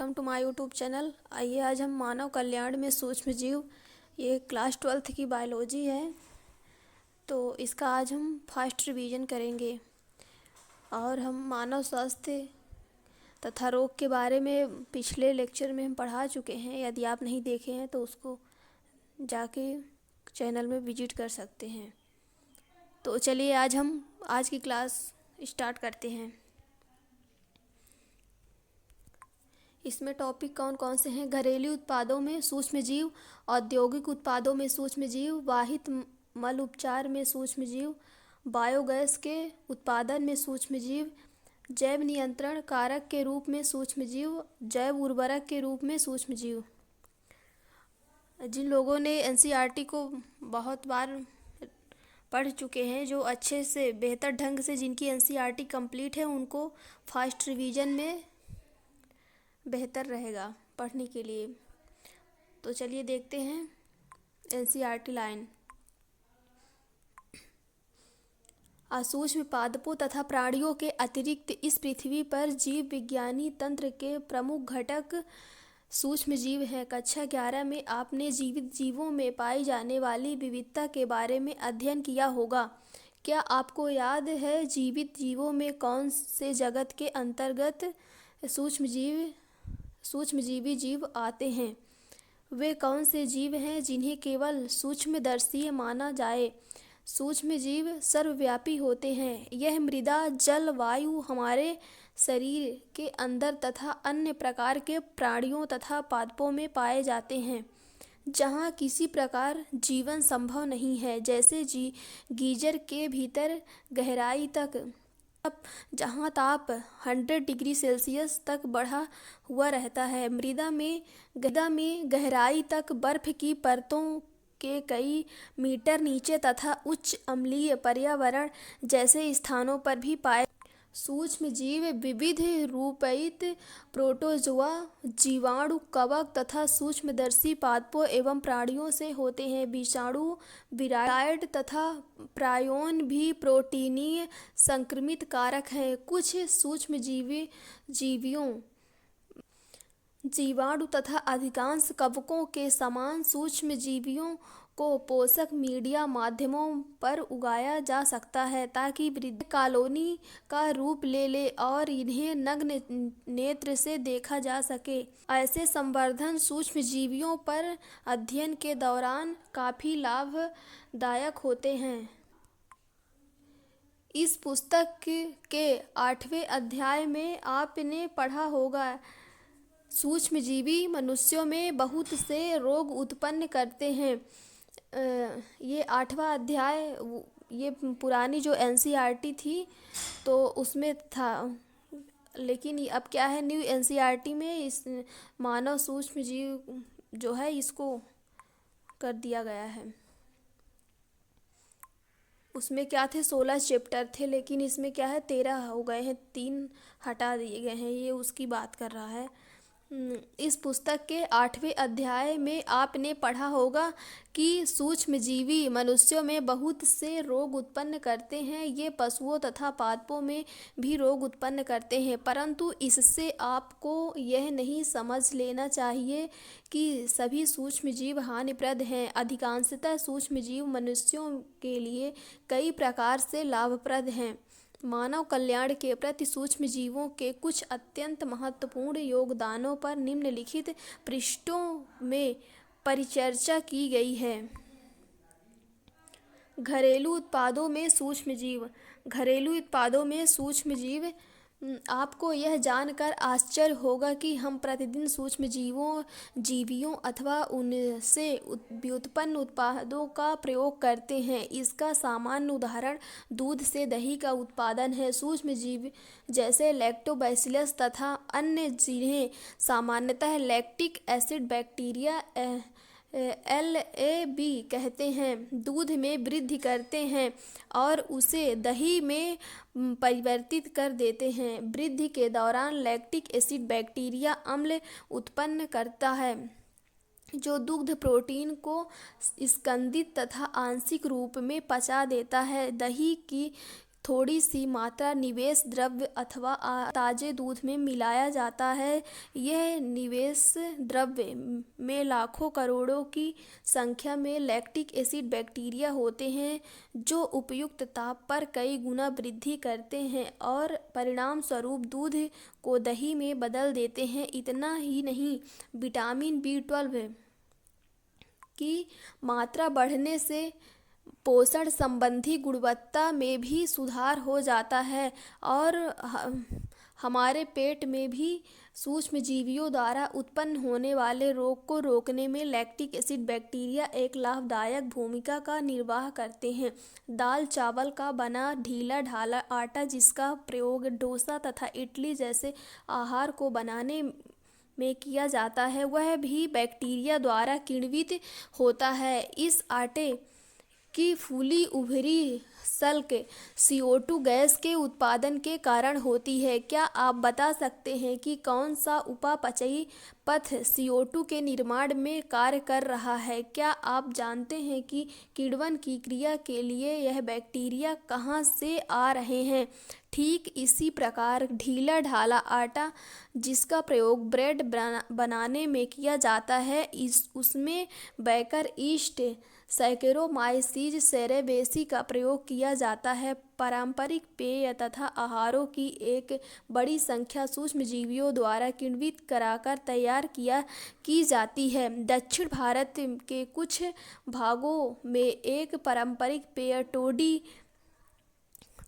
Welcome to my YouTube channel. आइए आज हम मानव कल्याण में सूक्ष्म जीव, ये क्लास 12th की बायोलॉजी है, तो इसका आज हम फर्स्ट रिवीजन करेंगे। और हम मानव स्वास्थ्य तथा रोग के बारे में पिछले लेक्चर में हम पढ़ा चुके हैं। यदि आप नहीं देखे हैं तो उसको जाके चैनल में विजिट कर सकते हैं। तो चलिए आज हम आज की क्लास स्टार्ट करते हैं। इसमें टॉपिक कौन कौन से हैं? घरेलू उत्पादों में सूक्ष्म जीव, औद्योगिक उत्पादों में सूक्ष्म जीव, वाहित मल उपचार में सूक्ष्म जीव, बायोगैस के उत्पादन में सूक्ष्म जीव, जैव नियंत्रण कारक के रूप में सूक्ष्म जीव, जैव उर्वरक के रूप में सूक्ष्म जीव। जिन लोगों ने एनसीईआरटी को बहुत बार पढ़ चुके हैं, जो अच्छे से बेहतर ढंग से जिनकी एनसीईआरटी कंप्लीट है, उनको फर्स्ट रिवीजन में बेहतर रहेगा पढ़ने के लिए। तो चलिए देखते हैं एनसीईआरटी लाइन। असूक्ष्म पादपों तथा प्राणियों के अतिरिक्त इस पृथ्वी पर जीव विज्ञानी तंत्र के प्रमुख घटक सूक्ष्म जीव हैं। कक्षा 11 में आपने जीवित जीवों में पाई जाने वाली विविधता के बारे में अध्ययन किया होगा। क्या आपको याद है जीवित जीवों में कौन से जगत के अंतर्गत सूक्ष्मजीवी जीव आते हैं? वे कौन से जीव हैं जिन्हें केवल सूक्ष्मदर्शी माना जाए? सूक्ष्म जीव सर्वव्यापी होते हैं। यह मृदा, जल, वायु, हमारे शरीर के अंदर तथा अन्य प्रकार के प्राणियों तथा पादपों में पाए जाते हैं जहाँ किसी प्रकार जीवन संभव नहीं है, जैसे गीजर के भीतर गहराई तक, जहाँ ताप 100 डिग्री सेल्सियस तक बढ़ा हुआ रहता है। मृदा में गहराई तक बर्फ की परतों के कई मीटर नीचे तथा उच्च अम्लीय पर्यावरण जैसे स्थानों पर भी पाए। सूक्ष्म जीव विविध रूपयुक्त प्रोटोजोआ, जीवाणु, कवक तथा सूक्ष्मदर्शी पादपों एवं प्राणियों से होते हैं। विषाणु, विराइड तथा प्रायोन भी प्रोटीनीय संक्रमित कारक हैं। कुछ सूक्ष्म जीवाणु तथा अधिकांश कवकों के समान सूक्ष्म जीवियों को पोषक मीडिया माध्यमों पर उगाया जा सकता है ताकि वृद्धि कॉलोनी का रूप ले और इन्हें नग्न नेत्र से देखा जा सके। ऐसे संवर्धन सूक्ष्म जीवियों पर अध्ययन के दौरान काफी लाभदायक होते हैं। इस पुस्तक के 8वें अध्याय में आपने पढ़ा होगा सूक्ष्मजीवी मनुष्यों में बहुत से रोग उत्पन्न करते हैं। ये 8वां अध्याय ये पुरानी जो एनसीईआरटी थी तो उसमें था, लेकिन अब क्या है, न्यू एनसीईआरटी में इस मानव सूक्ष्म जीव जो है इसको कर दिया गया है। उसमें क्या थे, 16 चैप्टर थे, लेकिन इसमें क्या है 13 हो गए हैं, 3 हटा दिए गए हैं। ये उसकी बात कर रहा है। इस पुस्तक के 8वें अध्याय में आपने पढ़ा होगा कि सूक्ष्मजीवी मनुष्यों में बहुत से रोग उत्पन्न करते हैं। ये पशुओं तथा पादपों में भी रोग उत्पन्न करते हैं, परंतु इससे आपको यह नहीं समझ लेना चाहिए कि सभी सूक्ष्मजीव हानिप्रद हैं। अधिकांशतः सूक्ष्मजीव मनुष्यों के लिए कई प्रकार से लाभप्रद हैं। मानव कल्याण के प्रति सूक्ष्म जीवों के कुछ अत्यंत महत्वपूर्ण योगदानों पर निम्नलिखित पृष्ठों में परिचर्चा की गई है। घरेलू उत्पादों में सूक्ष्मजीव। घरेलू उत्पादों में सूक्ष्मजीव। आपको यह जानकर आश्चर्य होगा कि हम प्रतिदिन सूक्ष्म जीवियों अथवा उनसे व्युत्पन्न उत्पादों का प्रयोग करते हैं। इसका सामान्य उदाहरण दूध से दही का उत्पादन है। सूक्ष्म जीव जैसे लैक्टोबैसिलस तथा अन्य जिन्हें सामान्यतः लैक्टिक एसिड बैक्टीरिया LAB कहते हैं, दूध में वृद्धि करते हैं और उसे दही में परिवर्तित कर देते हैं। वृद्धि के दौरान लैक्टिक एसिड बैक्टीरिया अम्ल उत्पन्न करता है जो दुग्ध प्रोटीन को स्कंदित तथा आंशिक रूप में पचा देता है। दही की थोड़ी सी मात्रा निवेश द्रव्य अथवा ताजे दूध में मिलाया जाता है। यह निवेश द्रव्य में लाखों करोड़ों की संख्या में लैक्टिक एसिड बैक्टीरिया होते हैं जो उपयुक्त ताप पर कई गुना वृद्धि करते हैं और परिणाम स्वरूप दूध को दही में बदल देते हैं। इतना ही नहीं, विटामिन B12 की मात्रा बढ़ने से पोषण संबंधी गुणवत्ता में भी सुधार हो जाता है और हमारे पेट में भी सूक्ष्म जीवियों द्वारा उत्पन्न होने वाले रोग को रोकने में लैक्टिक एसिड बैक्टीरिया एक लाभदायक भूमिका का निर्वाह करते हैं। दाल चावल का बना ढीला ढाला आटा जिसका प्रयोग डोसा तथा इडली जैसे आहार को बनाने में किया जाता है, वह भी बैक्टीरिया द्वारा किण्वित होता है। इस आटे की फूली उभरी सल्क CO2 गैस के उत्पादन के कारण होती है। क्या आप बता सकते हैं कि कौन सा उपापचयी पथ CO2 के निर्माण में कार्य कर रहा है? क्या आप जानते हैं कि किण्वन की क्रिया के लिए यह बैक्टीरिया कहाँ से आ रहे हैं? ठीक इसी प्रकार ढीला ढाला आटा जिसका प्रयोग ब्रेड बनाने में किया जाता है, उसमें बेकर यीस्ट, सैकेरोमाइसीज सेरेवेसी का प्रयोग किया जाता है। पारंपरिक पेय तथा आहारों की एक बड़ी संख्या सूक्ष्म जीवियों द्वारा किण्वित कराकर तैयार की जाती है। दक्षिण भारत के कुछ भागों में एक पारंपरिक पेय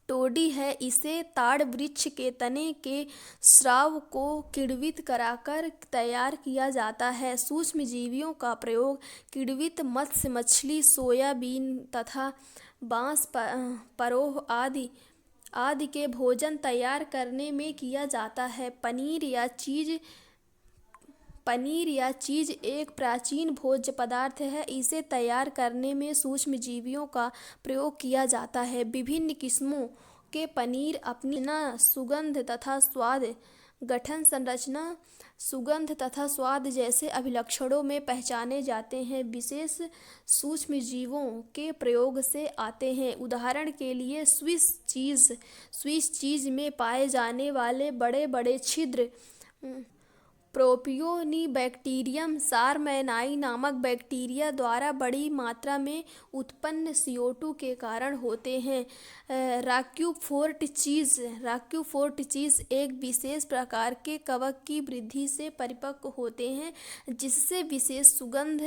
टोडी है। इसे ताड़ वृक्ष के तने के स्राव को किण्वित कराकर तैयार किया जाता है। सूक्ष्म जीवियों का प्रयोग किण्वित मत्स्य, मछली, सोयाबीन तथा बांस, परोह आदि के भोजन तैयार करने में किया जाता है। पनीर या चीज एक प्राचीन भोज्य पदार्थ है। इसे तैयार करने में सूक्ष्म जीवियों का प्रयोग किया जाता है। विभिन्न किस्मों के पनीर अपनी सुगंध तथा स्वाद, गठन संरचना, सुगंध तथा स्वाद जैसे अभिलक्षणों में पहचाने जाते हैं। विशेष सूक्ष्म जीवों के प्रयोग से आते हैं। उदाहरण के लिए स्विस चीज में पाए जाने वाले बड़े बड़े छिद्र प्रोपियोनिबैक्टीरियम सारमैनाई नामक बैक्टीरिया द्वारा बड़ी मात्रा में उत्पन्न CO2 के कारण होते हैं। रॉक्यूफोर्ट चीज एक विशेष प्रकार के कवक की वृद्धि से परिपक्व होते हैं जिससे विशेष सुगंध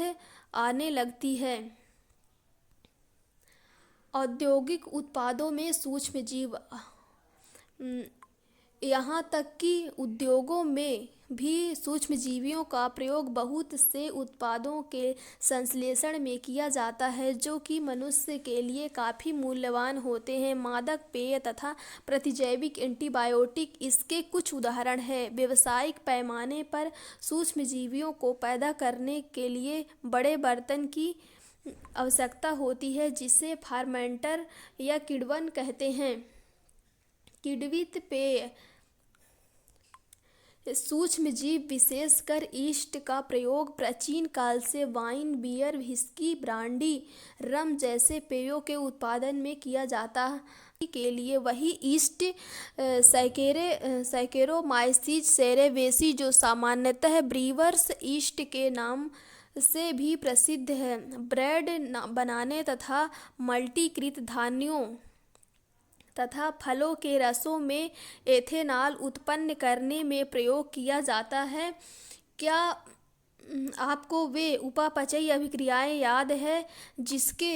आने लगती है। औद्योगिक उत्पादों में सूक्ष्म जीव, यहाँ तक कि उद्योगों में भी सूक्ष्म जीवियों का प्रयोग बहुत से उत्पादों के संश्लेषण में किया जाता है जो कि मनुष्य के लिए काफ़ी मूल्यवान होते हैं। मादक पेय तथा प्रतिजैविक एंटीबायोटिक इसके कुछ उदाहरण हैं। व्यावसायिक पैमाने पर सूक्ष्म जीवियों को पैदा करने के लिए बड़े बर्तन की आवश्यकता होती है जिसे फर्मेंटर या किण्वन कहते हैं। किण्वित पेय सूक्ष्म जीव विशेषकर यीस्ट का प्रयोग प्राचीन काल से वाइन, बियर, व्हिस्की, ब्रांडी, रम जैसे पेयों के उत्पादन में किया जाता के लिए वही यीस्ट सैकेरोमाइसीज सेरेवेसी जो सामान्यतः ब्रीवर्स यीस्ट के नाम से भी प्रसिद्ध है, ब्रेड बनाने तथा मल्टीकृत धान्यों तथा फलों के रसों में एथेनॉल उत्पन्न करने में प्रयोग किया जाता है। क्या आपको वे उपापचयी अभिक्रियाएं याद है जिसके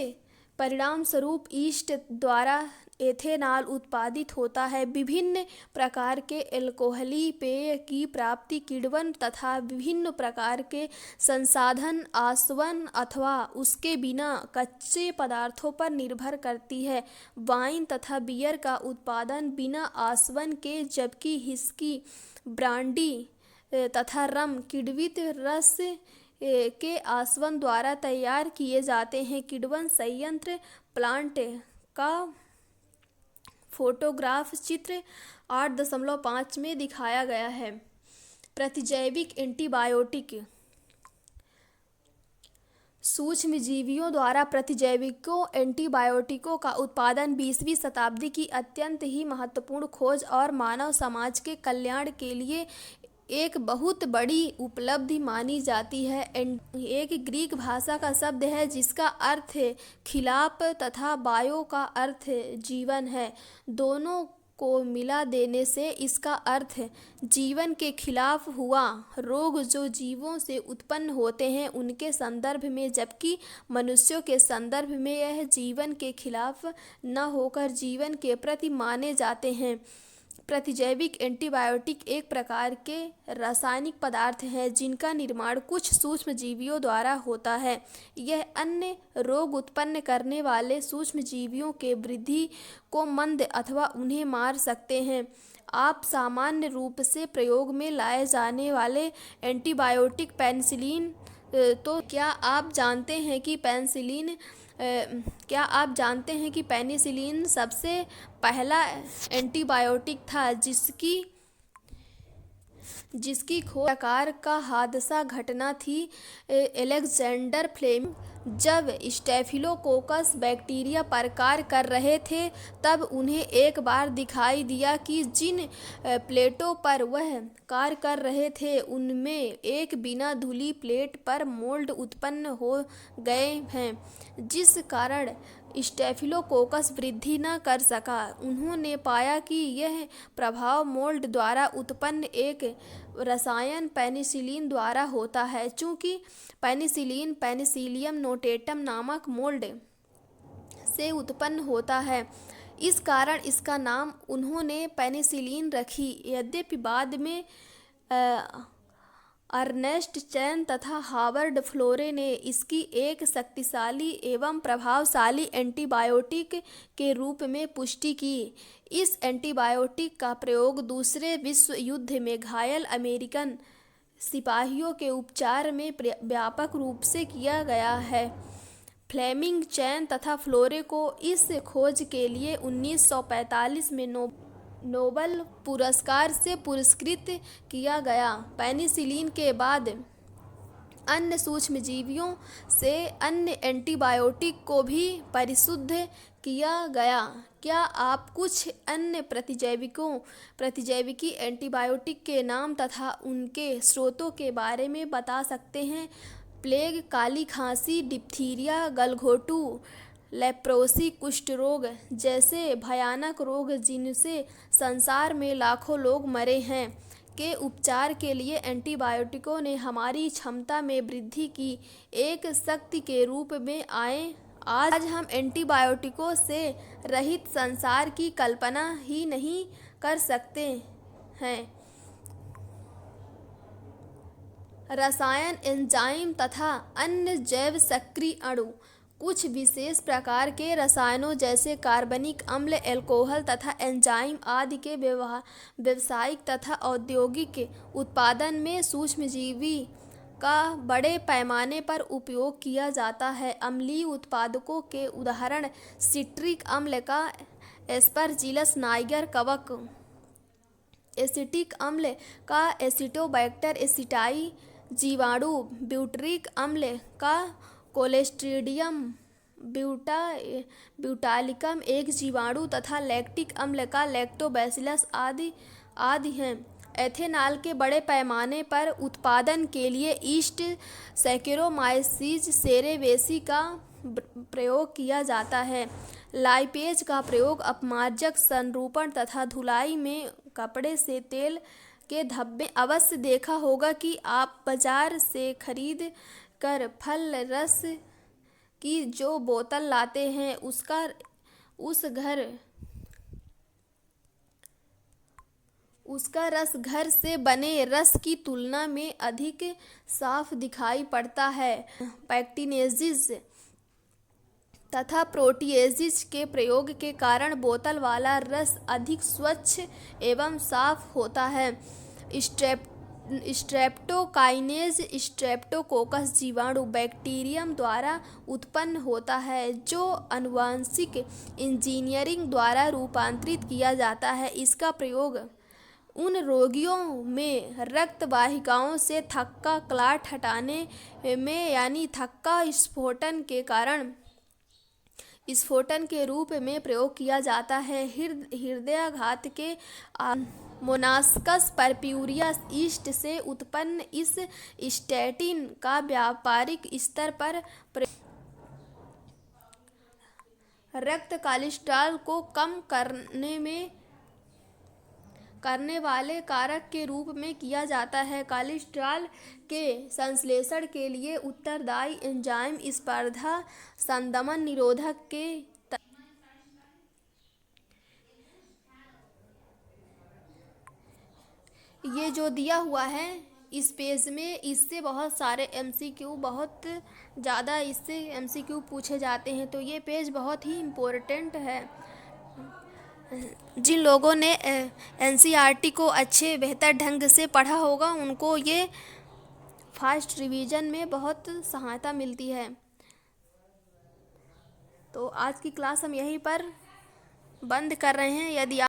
परिणाम स्वरूप यीस्ट द्वारा एथेनॉल उत्पादित होता है? विभिन्न प्रकार के अल्कोहली पेय की प्राप्ति किण्वन तथा विभिन्न प्रकार के संसाधन, आसवन अथवा उसके बिना कच्चे पदार्थों पर निर्भर करती है। वाइन तथा बियर का उत्पादन बिना आसवन के, जबकि व्हिस्की, ब्रांडी तथा रम किण्वित रस के आसवन द्वारा तैयार किए जाते हैं। किण्वन संयंत्र प्लांट का फोटोग्राफ चित्र 8.5 में दिखाया गया है। प्रतिजैविक एंटीबायोटिक सूक्ष्मजीवियों द्वारा प्रतिजैविकों एंटीबायोटिकों का उत्पादन 20वीं शताब्दी की अत्यंत ही महत्वपूर्ण खोज और मानव समाज के कल्याण के लिए एक बहुत बड़ी उपलब्धि मानी जाती है। एक ग्रीक भाषा का शब्द है जिसका अर्थ खिलाफ तथा बायो का अर्थ जीवन है। दोनों को मिला देने से इसका अर्थ जीवन के खिलाफ हुआ रोग जो जीवों से उत्पन्न होते हैं उनके संदर्भ में, जबकि मनुष्यों के संदर्भ में यह जीवन के खिलाफ न होकर जीवन के प्रति माने जाते हैं। प्रतिजैविक एंटीबायोटिक एक प्रकार के रासायनिक पदार्थ हैं जिनका निर्माण कुछ सूक्ष्मजीवियों द्वारा होता है। यह अन्य रोग उत्पन्न करने वाले सूक्ष्मजीवियों के वृद्धि को मंद अथवा उन्हें मार सकते हैं। आप सामान्य रूप से प्रयोग में लाए जाने वाले एंटीबायोटिक पेनिसिलिन तो क्या आप जानते हैं कि पेनिसिलिन सबसे पहला एंटीबायोटिक था जिसकी खोज प्रकार का हादसा घटना थी। अलेक्जेंडर फ्लेमिंग जब स्टेफिलोकोकस बैक्टीरिया पर कार्य कर रहे थे तब उन्हें एक बार दिखाई दिया कि जिन प्लेटों पर वह कार्य कर रहे थे उनमें एक बिना धुली प्लेट पर मोल्ड उत्पन्न हो गए हैं, जिस कारण स्टेफिलोकोकस वृद्धि न कर सका। उन्होंने पाया कि यह प्रभाव मोल्ड द्वारा उत्पन्न एक रसायन पेनिसिलिन द्वारा होता है। चूँकि पेनिसिलिन पेनिसिलियम नोटेटम नामक मोल्ड से उत्पन्न होता है, इस कारण इसका नाम उन्होंने पेनिसिलिन रखी। यद्यपि बाद में अर्नेस्ट चैन तथा हावर्ड फ्लोरे ने इसकी एक शक्तिशाली एवं प्रभावशाली एंटीबायोटिक के रूप में पुष्टि की। इस एंटीबायोटिक का प्रयोग दूसरे विश्व युद्ध में घायल अमेरिकन सिपाहियों के उपचार में व्यापक रूप से किया गया है। फ्लेमिंग, चैन तथा फ्लोरे को इस खोज के लिए 1945 में नोबेल पुरस्कार से पुरस्कृत किया गया। पेनिसिलिन के बाद अन्य सूक्ष्मजीवियों से अन्य एंटीबायोटिक को भी परिशुद्ध किया गया। क्या आप कुछ अन्य प्रतिजैविकी एंटीबायोटिक के नाम तथा उनके स्रोतों के बारे में बता सकते हैं? प्लेग, काली खांसी, डिप्थीरिया, गलघोटू, लेप्रोसी, कुष्ठ रोग जैसे भयानक रोग जिनसे संसार में लाखों लोग मरे हैं के उपचार के लिए एंटीबायोटिकों ने हमारी क्षमता में वृद्धि की एक शक्ति के रूप में आए। आज हम एंटीबायोटिकों से रहित संसार की कल्पना ही नहीं कर सकते हैं। रसायन, एंजाइम तथा अन्य जैव सक्रिय अणु कुछ विशेष प्रकार के रसायनों जैसे कार्बनिक अम्ल, अल्कोहल तथा एंजाइम आदि के व्यावसायिक तथा औद्योगिक उत्पादन में सूक्ष्मजीवि का बड़े पैमाने पर उपयोग किया जाता है। अम्लीय उत्पादों के उदाहरण सिट्रिक अम्ल का एस्परजिलस नाइगर कवक, एसिटिक अम्ल का एसिटोबैक्टर एसिटाई जीवाणु, ब्यूटरिक अम्ल का कोलेस्ट्रीडियम ब्यूटालिकम एक जीवाणु तथा लैक्टिक अम्ल का लैक्टोबैसिलस आदि हैं। एथेनॉल के बड़े पैमाने पर उत्पादन के लिए ईस्ट सैकेरोमाइसीज सेरेवेसी का प्रयोग किया जाता है। लाइपेज का प्रयोग अपमार्जक, संरूपण तथा धुलाई में कपड़े से तेल के धब्बे। अवश्य देखा होगा कि आप बाजार से खरीद कर फल रस की जो बोतल लाते हैं उसका रस घर से बने रस की तुलना में अधिक साफ दिखाई पड़ता है। पैक्टिनेजिस तथा प्रोटीएजिस के प्रयोग के कारण बोतल वाला रस अधिक स्वच्छ एवं साफ होता है। स्ट्रेप्टोकाइनेज स्ट्रेप्टोकोकस जीवाणु बैक्टीरियम द्वारा उत्पन्न होता है जो आनुवांशिक इंजीनियरिंग द्वारा रूपांतरित किया जाता है। इसका प्रयोग उन रोगियों में रक्त वाहिकाओं से थक्का क्लॉट हटाने में यानी थक्का स्फोटन के रूप में प्रयोग किया जाता है। हृदयाघात के मोनास्कस परप्यूरिया यीस्ट से उत्पन्न इस स्टैटिन का व्यापारिक स्तर पर रक्त कोलेस्ट्रॉल को कम करने वाले कारक के रूप में किया जाता है। कोलेस्ट्रॉल के संश्लेषण के लिए उत्तरदायी एंजाइम स्पर्धा संदमन निरोधक के ये जो दिया हुआ है इस पेज में, इससे बहुत सारे एमसीक्यू, बहुत ज़्यादा इससे एमसीक्यू पूछे जाते हैं। तो ये पेज बहुत ही इम्पोर्टेंट है। जिन लोगों ने एनसीईआरटी को अच्छे बेहतर ढंग से पढ़ा होगा उनको ये फास्ट रिवीजन में बहुत सहायता मिलती है। तो आज की क्लास हम यहीं पर बंद कर रहे हैं। यदि